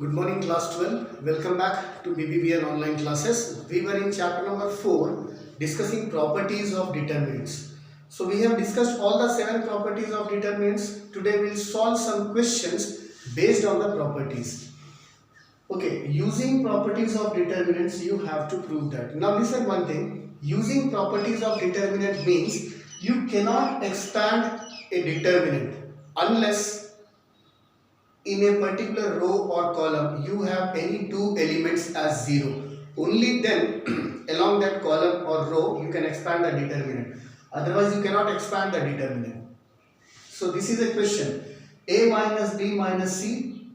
Good morning class 12. Welcome back to BBBN online classes. We were in chapter number 4 discussing properties of determinants. So we have discussed all the 7 properties of determinants. Today we will solve some questions based on the properties. Okay, using properties of determinants you have to prove that. Now listen one thing. Using properties of determinant means you cannot expand a determinant unless in a particular row or column you have any two elements as 0. Only then along that column or row you can expand the determinant. Otherwise you cannot expand the determinant. So this is a question. A minus B minus C,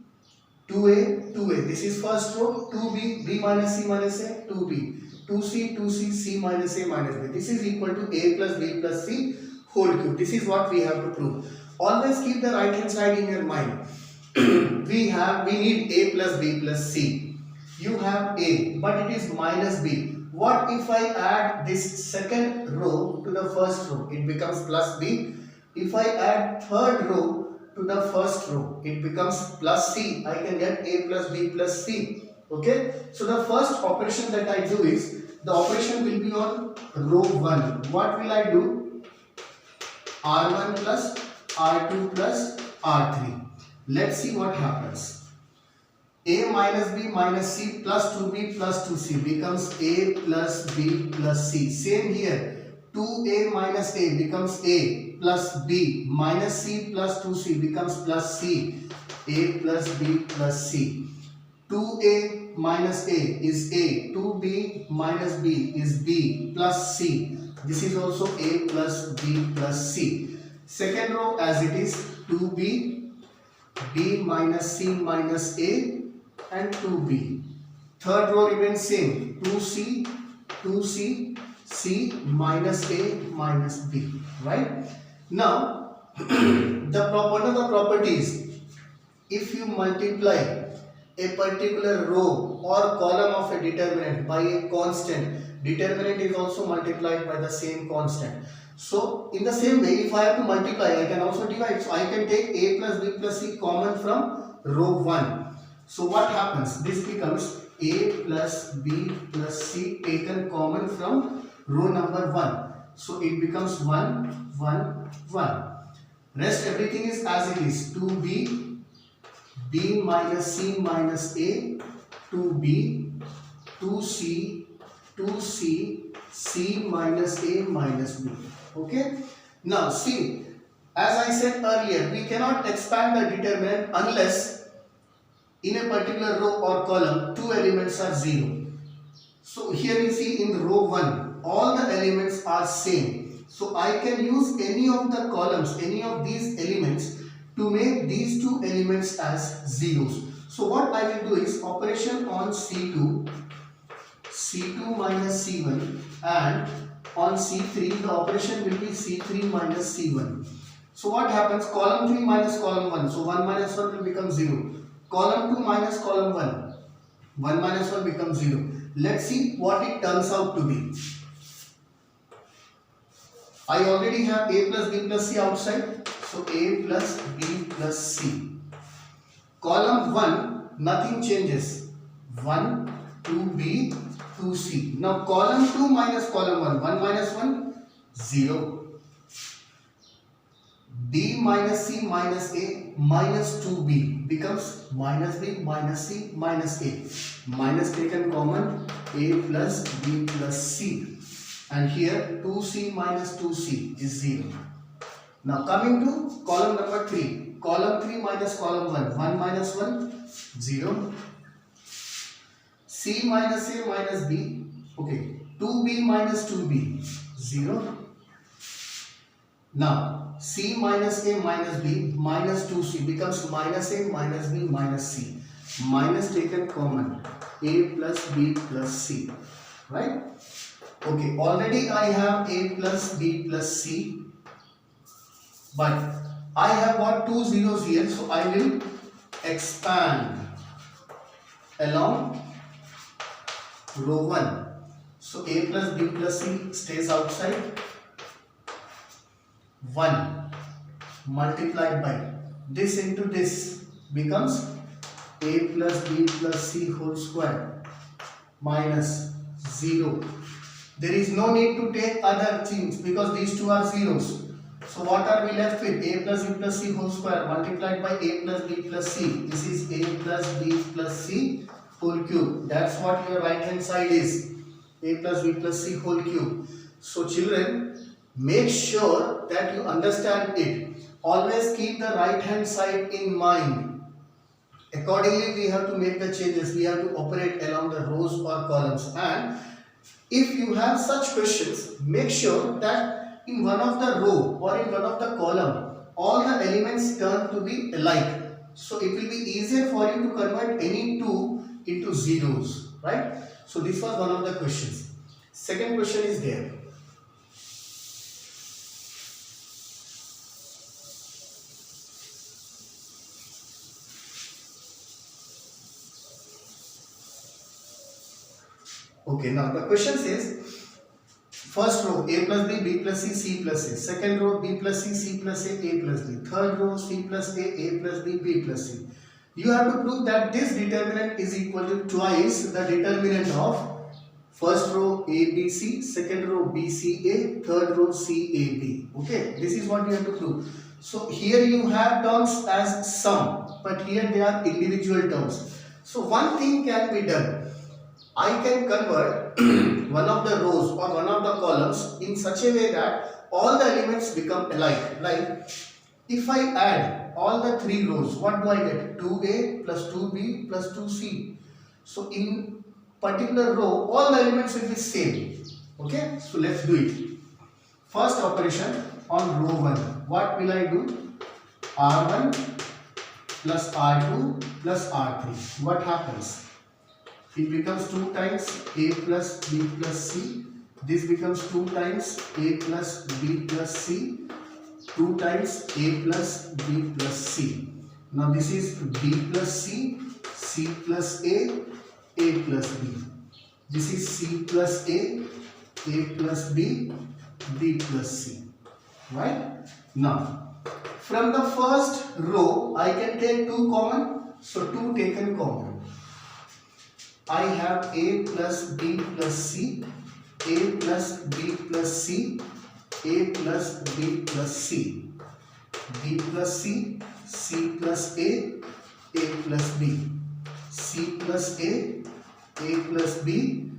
2A, 2A. This is first row. 2B, B minus C minus A, 2B. 2C, 2C, C minus A minus B. This is equal to A plus B plus C whole cube. This is what we have to prove. Always keep the right hand side in your mind. we need A plus B plus C. You have A, but it is minus B. What if I add this second row to the first row? It becomes plus B. If I add third row to the first row, it becomes plus C. I can get A plus B plus C. Okay. So the first operation that I do is, the operation will be on row 1. What will I do? R1 plus R2 plus R3. Let's see what happens. A minus B minus C plus 2B plus 2C becomes A plus B plus C. Same here. 2A minus A becomes A plus B minus C plus 2C becomes plus C. A plus B plus C. 2A minus A is A. 2B minus B is B plus C. This is also A plus B plus C. Second row as it is, 2B, B minus C minus A and 2B. Third row remains same, 2C, 2C, C minus A minus B. Right? Now, one of the properties, if you multiply a particular row or column of a determinant by a constant, determinant is also multiplied by the same constant. So, in the same way, if I have to multiply, I can also divide. So, I can take A plus B plus C common from row 1. So, what happens? This becomes A plus B plus C taken common from row number 1. So, it becomes 1, 1, 1. Rest everything is as it is. 2B, B minus C minus A, 2B, 2C, 2C, C minus A minus B. Okay. Now see, as I said earlier, we cannot expand the determinant unless in a particular row or column two elements are 0. So here you see in row 1, all the elements are same. So I can use any of the columns, any of these elements to make these two elements as zeros. So what I will do is operation on C2, C2 minus C1, and on C3 the operation will be C3 minus C1. So what happens? Column 3 minus column 1. So 1 minus 1 will become 0. Column 2 minus column 1. 1 minus 1 becomes 0. Let's see what it turns out to be. I already have A plus B plus C outside. So A plus B plus C. Column 1, nothing changes. 1, 2B, 2C. Now column 2 minus column 1. 1 minus 1, 0. B minus C minus A minus 2B becomes minus B minus C minus A. Minus taken common, A plus B plus C. And here 2C minus 2C is 0. Now coming to column number 3. Column 3 minus column 1. 1 minus 1, 0. C minus A minus B. Okay. 2B minus 2B. 0. Now C minus A minus B minus 2C becomes minus A minus B minus C. Minus taken common. A plus B plus C. Right? Okay. Already I have A plus B plus C. But I have got two zeros here. So I will expand along row 1. So A plus B plus C stays outside. 1 multiplied by this into this becomes a plus b plus c whole square minus 0. There is no need to take other things because these two are zeros. So what are we left with? A plus b plus c whole square multiplied by a plus b plus c. This is a plus b plus c whole cube. That's what your right hand side is. A plus b plus c whole cube. So children, make sure that you understand it. Always keep the right hand side in mind. Accordingly, we have to make the changes. We have to operate along the rows or columns. And if you have such questions, make sure that in one of the row or in one of the column, all the elements turn to be alike. So it will be easier for you to convert any two into zeros, right? So this was one of the questions. Second question is there. Okay, now the question says, first row a plus b, b plus c, c plus a. Second row b plus c, c plus a, a plus b. Third row c plus a plus b, b plus c. You have to prove that this determinant is equal to twice the determinant of first row ABC, second row BCA, third row CAB. Okay, this is what you have to prove. So here you have terms as sum, but here they are individual terms. So one thing can be done. I can convert one of the rows or one of the columns in such a way that all the elements become alike. Like if I add all the three rows, what do I get? 2a plus 2b plus 2c. So in particular row, all the elements will be same. Okay, so let's do it. First operation on row 1. What will I do? R1 plus R2 plus R3. What happens? It becomes 2 times a plus b plus c. This becomes 2 times a plus b plus c. 2 times a plus b plus c. Now this is b plus c, c plus a plus b. This is c plus a plus b, b plus c. Right? Now, from the first row, I can take 2 common. So 2 taken common. I have a plus b plus c, a plus b plus c, a plus b plus c, b plus c, c plus a plus b, c plus a plus b,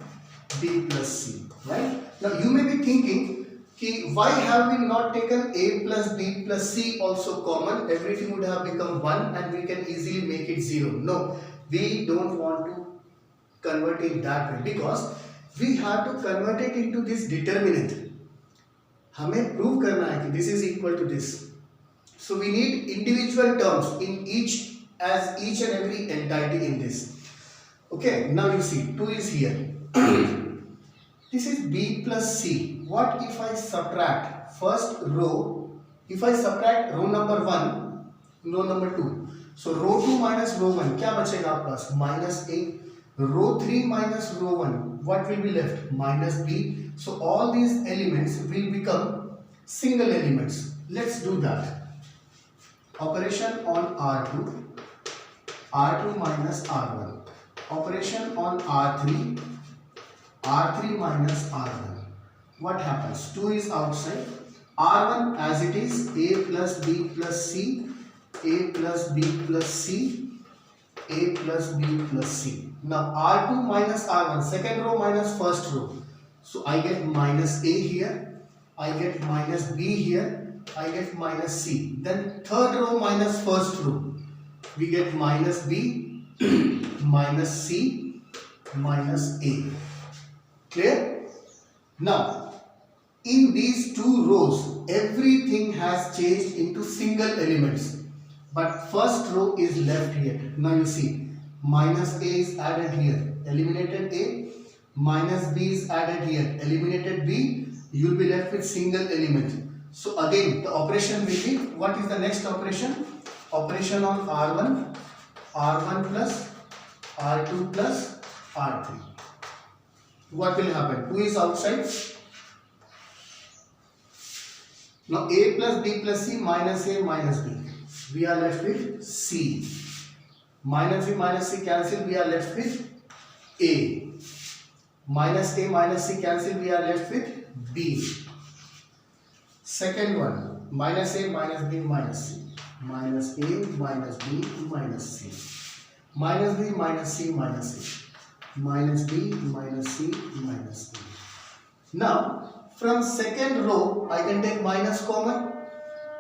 b plus c. Right? Now you may be thinking, why have we not taken a plus b plus c also common? Everything would have become 1 and we can easily make it 0. No, we don't want to convert it that way because we have to convert it into this determinant. हमें prove करना है कि this is equal to this. So we need individual terms in each and every entity in this. Okay, now you see 2 is here. This is b plus c. What if I subtract first row? If I subtract row number 1, row number 2. So row 2 minus row 1, क्या बचेगा आपके पास? Minus a. Row 3 minus row 1, what will be left? Minus b. So all these elements will become single elements. Let's do that. Operation on R2, R2 minus R1. Operation on R3, R3 minus R1. What happens? 2 is outside. R1 as it is, a plus b plus c, a plus b plus c, a plus b plus c. Now R2 minus R1, second row minus first row. So I get minus a here, I get minus b here, I get minus c. Then third row minus first row. We get minus b, minus c, minus a. Clear? Now, in these 2 rows, everything has changed into single elements. But first row is left here. Now you see, minus a is added here, eliminated a. Minus b is added here, eliminated b. You will be left with single element. So again, the operation will be, what is the next operation? Operation on R1, R1 plus, R2 plus, R3. What will happen? 2 is outside. Now a plus b plus c minus a minus b. We are left with c minus b minus c cancel, we are left with a. Minus a minus c cancel, we are left with b. Second one, minus a minus b minus c. Minus a minus b minus c. Minus b minus c minus c. Minus b minus c minus d. Now from second row I can take minus common.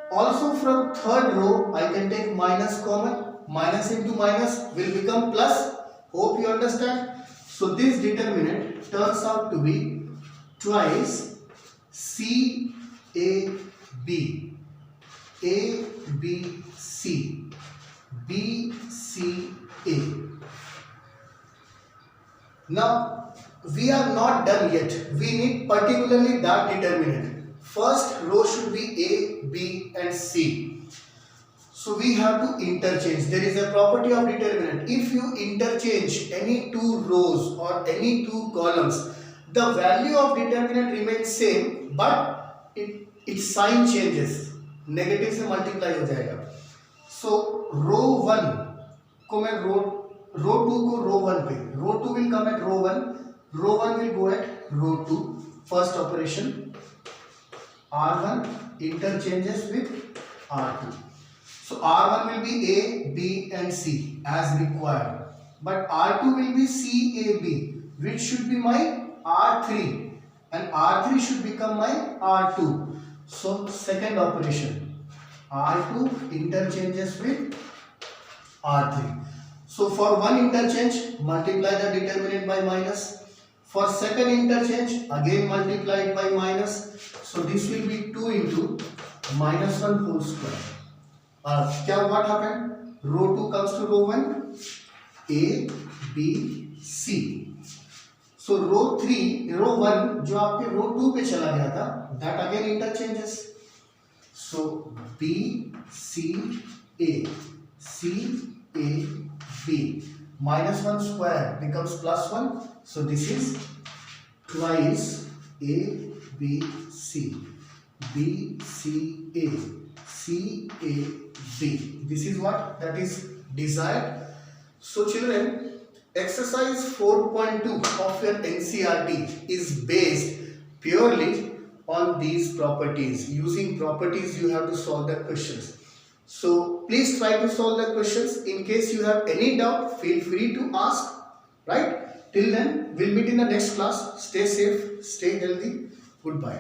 Also from third row I can take minus common. Minus into minus will become plus. Hope you understand. So this determinant turns out to be twice C A B, A B C, B C A. Now we are not done yet. We need particularly that determinant. First row should be A, B and C. So we have to interchange. There is a property of determinant. If you interchange any two rows or any two columns, the value of determinant remains same, but its sign changes. Negative से multiply हो जाएगा. So row 1 को मैं row 2 को row 1 पे, row 2 will come at row 1, row 1 will go at row 2. First operation, R1 interchanges with R2. So R1 will be A, B and C as required. But R2 will be C, A, B, which should be my R3. And R3 should become my R2. So second operation, R2 interchanges with R3. So for one interchange, multiply the determinant by minus. For second interchange, again multiply it by minus. So this will be 2 into minus 1 whole square. What happened? Row 2 comes to row 1, A, B, C. So row 1 जो आपके row 2 पे चला गया था, that again interchanges. So B, C, A, C, A, B. Minus 1 square becomes plus 1. So this is twice A, B, C, B, C, A, C, A, B. This is what that is desired. So children, exercise 4.2 of your NCERT is based purely on these properties. Using properties you have to solve the questions. So please try to solve the questions. In case you have any doubt, feel free to ask. Right? Till then, we'll meet in the next class. Stay safe, stay healthy. Goodbye.